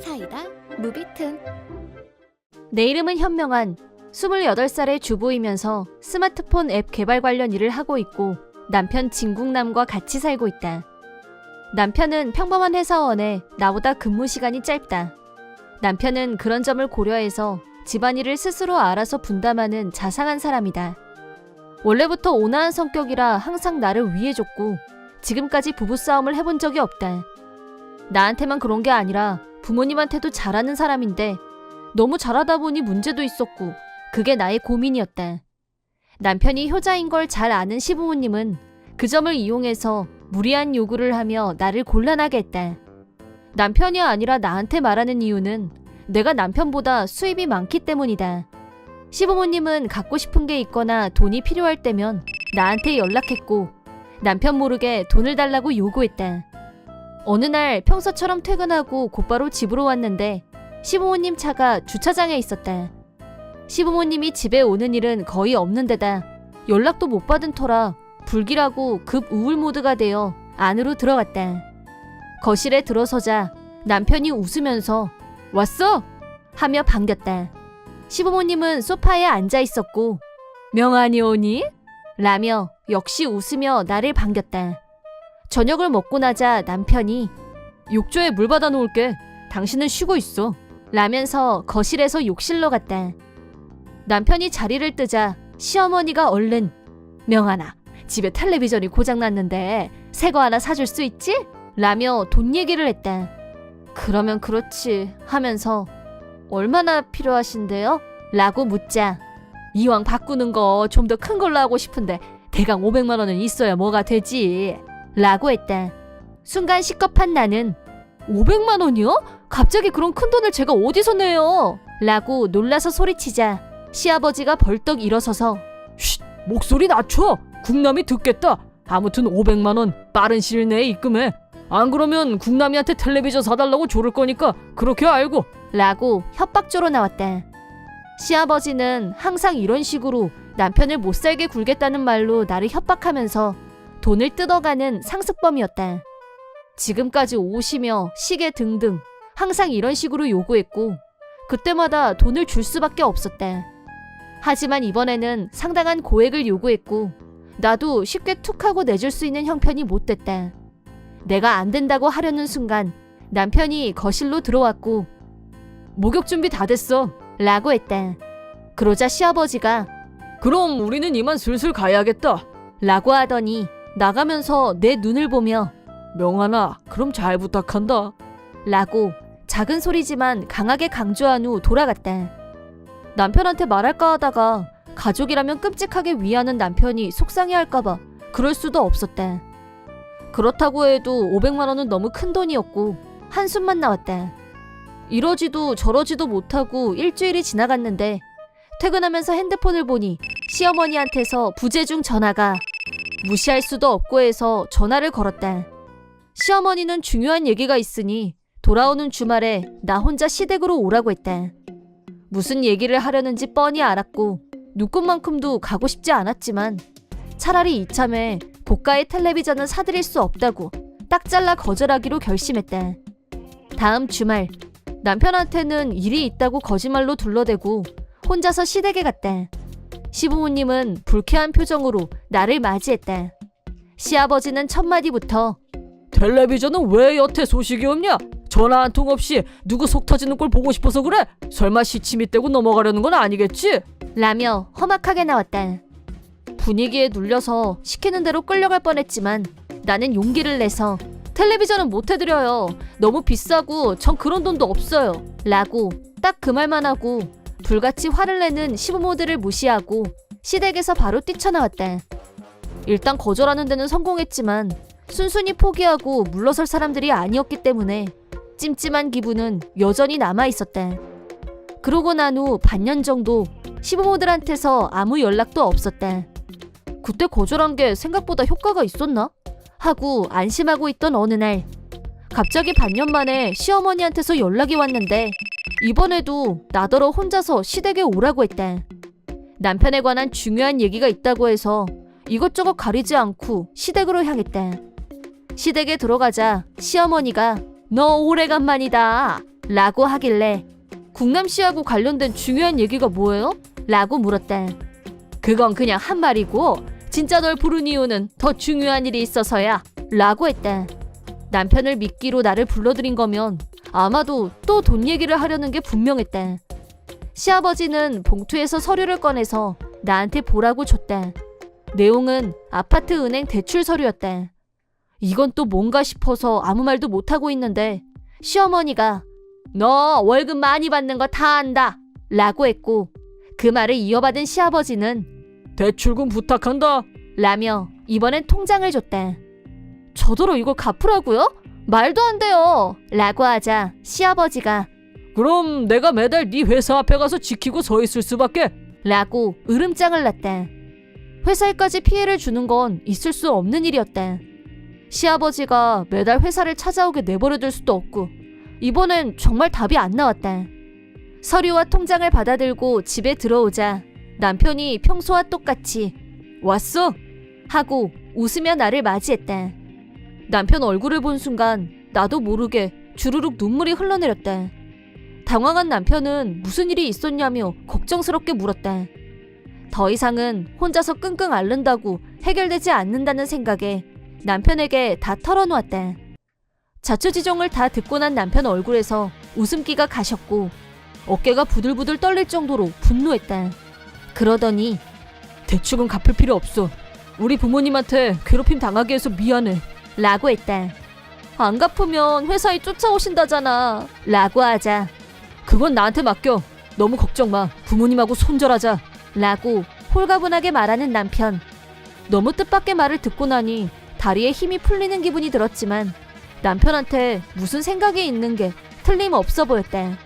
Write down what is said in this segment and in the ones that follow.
사이다 무비튼. 내 이름은 현명한 28살의 주부이면서 스마트폰 앱 개발 관련 일을 하고 있고 남편 진국남과 같이 살고 있다. 남편은 평범한 회사원에 나보다 근무 시간이 짧다. 남편은 그런 점을 고려해서 집안일을 스스로 알아서 분담하는 자상한 사람이다. 원래부터 온화한 성격이라 항상 나를 위해줬고 지금까지 부부싸움을 해본 적이 없다. 나한테만 그런 게 아니라 부모님한테도 잘하는 사람인데 너무 잘하다 보니 문제도 있었고 그게 나의 고민이었다. 남편이 효자인 걸 잘 아는 시부모님은 그 점을 이용해서 무리한 요구를 하며 나를 곤란하게 했다. 남편이 아니라 나한테 말하는 이유는 내가 남편보다 수입이 많기 때문이다. 시부모님은 갖고 싶은 게 있거나 돈이 필요할 때면 나한테 연락했고 남편 모르게 돈을 달라고 요구했다. 어느 날 평소처럼 퇴근하고 곧바로 집으로 왔는데 시부모님 차가 주차장에 있었다. 시부모님이 집에 오는 일은 거의 없는 데다 연락도 못 받은 터라 불길하고 급 우울 모드가 되어 안으로 들어갔다. 거실에 들어서자 남편이 웃으면서 왔어? 하며 반겼다. 시부모님은 소파에 앉아 있었고 명안이 오니? 라며 역시 웃으며 나를 반겼다. 저녁을 먹고 나자 남편이 욕조에 물 받아 놓을게. 당신은 쉬고 있어. 라면서 거실에서 욕실로 갔다. 남편이 자리를 뜨자 시어머니가 얼른 명안아, 집에 텔레비전이 고장났는데 새 거 하나 사줄 수 있지? 라며 돈 얘기를 했다. 그러면 그렇지 하면서 얼마나 필요하신데요? 라고 묻자 이왕 바꾸는 거 좀 더 큰 걸로 하고 싶은데 대강 500만 원은 있어야 뭐가 되지? 라고 했다. 순간 시겁한 나는 500만 원이요? 갑자기 그런 큰 돈을 제가 어디서 내요? 라고 놀라서 소리치자 시아버지가 벌떡 일어서서 쉿! 목소리 낮춰! 국남이 듣겠다. 아무튼 500만 원 빠른 시일 내에 입금해. 안 그러면 국남이한테 텔레비전 사달라고 조를 거니까 그렇게 알고. 라고 협박조로 나왔다. 시아버지는 항상 이런 식으로 남편을 못살게 굴겠다는 말로 나를 협박하면서 돈을 뜯어가는 상습범이었다. 지금까지 옷이며 시계 등등 항상 이런 식으로 요구했고 그때마다 돈을 줄 수밖에 없었다. 하지만 이번에는 상당한 고액을 요구했고 나도 쉽게 툭 하고 내줄 수 있는 형편이 못 됐다. 내가 안 된다고 하려는 순간 남편이 거실로 들어왔고 목욕 준비 다 됐어 라고 했다. 그러자 시아버지가 그럼 우리는 이만 슬슬 가야겠다 라고 하더니 나가면서 내 눈을 보며 명안아 그럼 잘 부탁한다 라고 작은 소리지만 강하게 강조한 후 돌아갔다. 남편한테 말할까 하다가 가족이라면 끔찍하게 위하는 남편이 속상해할까봐 그럴 수도 없었다. 그렇다고 해도 500만 원은 너무 큰 돈이었고 한숨만 나왔다. 이러지도 저러지도 못하고 일주일이 지나갔는데 퇴근하면서 핸드폰을 보니 시어머니한테서 부재중 전화가 무시할 수도 없고 해서 전화를 걸었다. 시어머니는 중요한 얘기가 있으니 돌아오는 주말에 나 혼자 시댁으로 오라고 했다. 무슨 얘기를 하려는지 뻔히 알았고 눈꽃만큼도 가고 싶지 않았지만 차라리 이참에 고가의 텔레비전은 사드릴 수 없다고 딱 잘라 거절하기로 결심했다. 다음 주말 남편한테는 일이 있다고 거짓말로 둘러대고 혼자서 시댁에 갔다. 시부모님은 불쾌한 표정으로 나를 맞이했다. 시아버지는 첫마디부터 텔레비전은 왜 여태 소식이 없냐? 전화 한 통 없이 누구 속 터지는 걸 보고 싶어서 그래? 설마 시침이 떼고 넘어가려는 건 아니겠지? 라며 험악하게 나왔다. 분위기에 눌려서 시키는 대로 끌려갈 뻔했지만 나는 용기를 내서 텔레비전은 못 해드려요. 너무 비싸고 전 그런 돈도 없어요. 라고 딱 그 말만 하고 불같이 화를 내는 시부모들을 무시하고 시댁에서 바로 뛰쳐나왔다. 일단 거절하는 데는 성공했지만 순순히 포기하고 물러설 사람들이 아니었기 때문에 찜찜한 기분은 여전히 남아있었다. 그러고 난 후 반년 정도 시부모들한테서 아무 연락도 없었다. 그때 거절한 게 생각보다 효과가 있었나? 하고 안심하고 있던 어느 날 갑자기 반년 만에 시어머니한테서 연락이 왔는데 이번에도 나더러 혼자서 시댁에 오라고 했다. 남편에 관한 중요한 얘기가 있다고 해서 이것저것 가리지 않고 시댁으로 향했다. 시댁에 들어가자 시어머니가 너 오래간만이다 라고 하길래 국남 씨하고 관련된 중요한 얘기가 뭐예요? 라고 물었다. 그건 그냥 한 말이고 진짜 널 부른 이유는 더 중요한 일이 있어서야 라고 했다. 남편을 미끼로 나를 불러들인 거면 아마도 또 돈 얘기를 하려는 게 분명했다. 시아버지는 봉투에서 서류를 꺼내서 나한테 보라고 줬다. 내용은 아파트 은행 대출 서류였다. 이건 또 뭔가 싶어서 아무 말도 못하고 있는데 시어머니가 너 월급 많이 받는 거 다 안다 라고 했고, 그 말을 이어받은 시아버지는 대출금 부탁한다 라며 이번엔 통장을 줬다. 저더러 이걸 갚으라고요? 말도 안 돼요 라고 하자 시아버지가 그럼 내가 매달 네 회사 앞에 가서 지키고 서 있을 수밖에 라고 으름장을 놨다. 회사에까지 피해를 주는 건 있을 수 없는 일이었다. 시아버지가 매달 회사를 찾아오게 내버려둘 수도 없고 이번엔 정말 답이 안 나왔다. 서류와 통장을 받아들고 집에 들어오자 남편이 평소와 똑같이 왔어? 하고 웃으며 나를 맞이했다. 남편 얼굴을 본 순간 나도 모르게 주르륵 눈물이 흘러내렸다. 당황한 남편은 무슨 일이 있었냐며 걱정스럽게 물었다. 더 이상은 혼자서 끙끙 앓는다고 해결되지 않는다는 생각에 남편에게 다 털어놓았다. 자초지종을 다 듣고 난 남편 얼굴에서 웃음기가 가셨고 어깨가 부들부들 떨릴 정도로 분노했다. 그러더니 대출은 갚을 필요 없어. 우리 부모님한테 괴롭힘 당하게 해서 미안해 라고 했다. 안 갚으면 회사에 쫓아오신다잖아 라고 하자 그건 나한테 맡겨. 너무 걱정 마. 부모님하고 손절하자 라고 홀가분하게 말하는 남편. 너무 뜻밖의 말을 듣고 나니 다리에 힘이 풀리는 기분이 들었지만 남편한테 무슨 생각이 있는 게 틀림없어 보였다.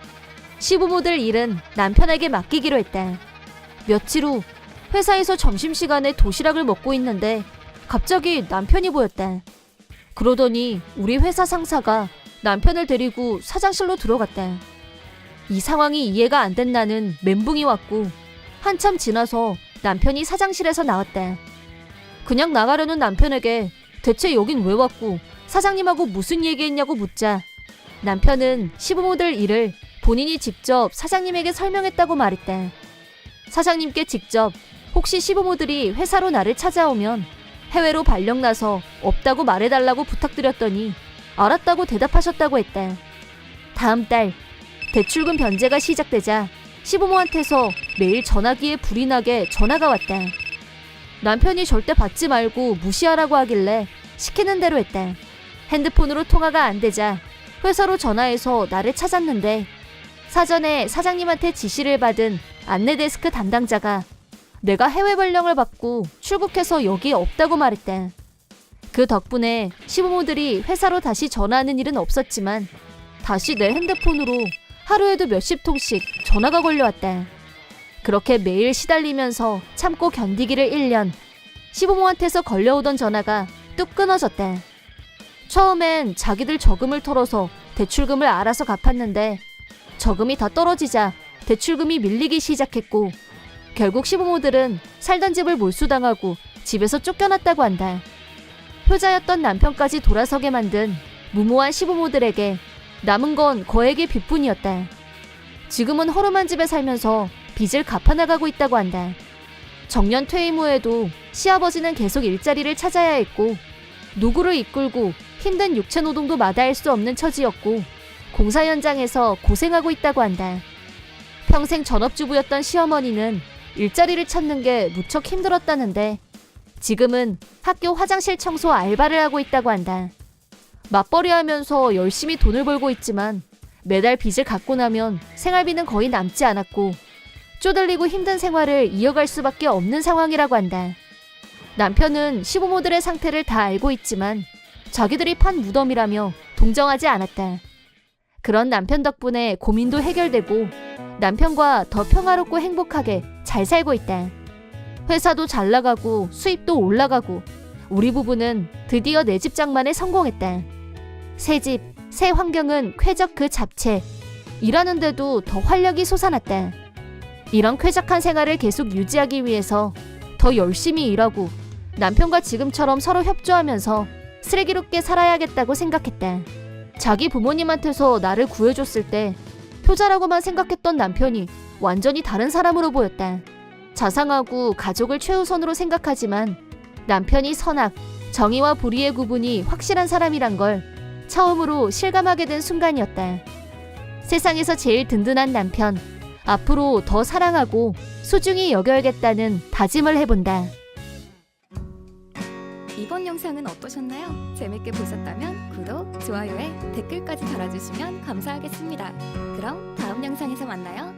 시부모들 일은 남편에게 맡기기로 했다. 며칠 후 회사에서 점심시간에 도시락을 먹고 있는데 갑자기 남편이 보였다. 그러더니 우리 회사 상사가 남편을 데리고 사장실로 들어갔다. 이 상황이 이해가 안 된 나는 멘붕이 왔고 한참 지나서 남편이 사장실에서 나왔다. 그냥 나가려는 남편에게 대체 여긴 왜 왔고 사장님하고 무슨 얘기했냐고 묻자 남편은 시부모들 일을 본인이 직접 사장님에게 설명했다고 말했다. 사장님께 직접 혹시 시부모들이 회사로 나를 찾아오면 해외로 발령나서 없다고 말해달라고 부탁드렸더니 알았다고 대답하셨다고 했다. 다음 달 대출금 변제가 시작되자 시부모한테서 매일 전화기에 불이 나게 전화가 왔다. 남편이 절대 받지 말고 무시하라고 하길래 시키는 대로 했다. 핸드폰으로 통화가 안 되자 회사로 전화해서 나를 찾았는데 사전에 사장님한테 지시를 받은 안내데스크 담당자가 내가 해외 발령을 받고 출국해서 여기에 없다고 말했다. 그 덕분에 시부모들이 회사로 다시 전화하는 일은 없었지만 다시 내 핸드폰으로 하루에도 몇십 통씩 전화가 걸려왔다. 그렇게 매일 시달리면서 참고 견디기를 1년. 시부모한테서 걸려오던 전화가 뚝 끊어졌다. 처음엔 자기들 저금을 털어서 대출금을 알아서 갚았는데 저금이 다 떨어지자 대출금이 밀리기 시작했고 결국 시부모들은 살던 집을 몰수당하고 집에서 쫓겨났다고 한다. 효자였던 남편까지 돌아서게 만든 무모한 시부모들에게 남은 건 거액의 빚뿐이었다. 지금은 허름한 집에 살면서 빚을 갚아나가고 있다고 한다. 정년 퇴임 후에도 시아버지는 계속 일자리를 찾아야 했고 노구를 이끌고 힘든 육체노동도 마다할 수 없는 처지였고 공사 현장에서 고생하고 있다고 한다. 평생 전업주부였던 시어머니는 일자리를 찾는 게 무척 힘들었다는데 지금은 학교 화장실 청소 알바를 하고 있다고 한다. 맞벌이 하면서 열심히 돈을 벌고 있지만 매달 빚을 갚고 나면 생활비는 거의 남지 않았고 쪼들리고 힘든 생활을 이어갈 수밖에 없는 상황이라고 한다. 남편은 시부모들의 상태를 다 알고 있지만 자기들이 판 무덤이라며 동정하지 않았다. 그런 남편 덕분에 고민도 해결되고 남편과 더 평화롭고 행복하게 잘 살고 있다. 회사도 잘 나가고 수입도 올라가고 우리 부부는 드디어 내 집 장만에 성공했다. 새 집, 새 환경은 쾌적 그 잡채. 일하는데도 더 활력이 솟아났다. 이런 쾌적한 생활을 계속 유지하기 위해서 더 열심히 일하고 남편과 지금처럼 서로 협조하면서 슬기롭게 살아야겠다고 생각했다. 자기 부모님한테서 나를 구해줬을 때 효자라고만 생각했던 남편이 완전히 다른 사람으로 보였다. 자상하고 가족을 최우선으로 생각하지만 남편이 선악, 정의와 불의의 구분이 확실한 사람이란 걸 처음으로 실감하게 된 순간이었다. 세상에서 제일 든든한 남편, 앞으로 더 사랑하고 소중히 여겨야겠다는 다짐을 해본다. 이번 영상은 어떠셨나요? 재밌게 보셨다면 구독, 좋아요에 댓글까지 달아주시면 감사하겠습니다. 그럼 다음 영상에서 만나요.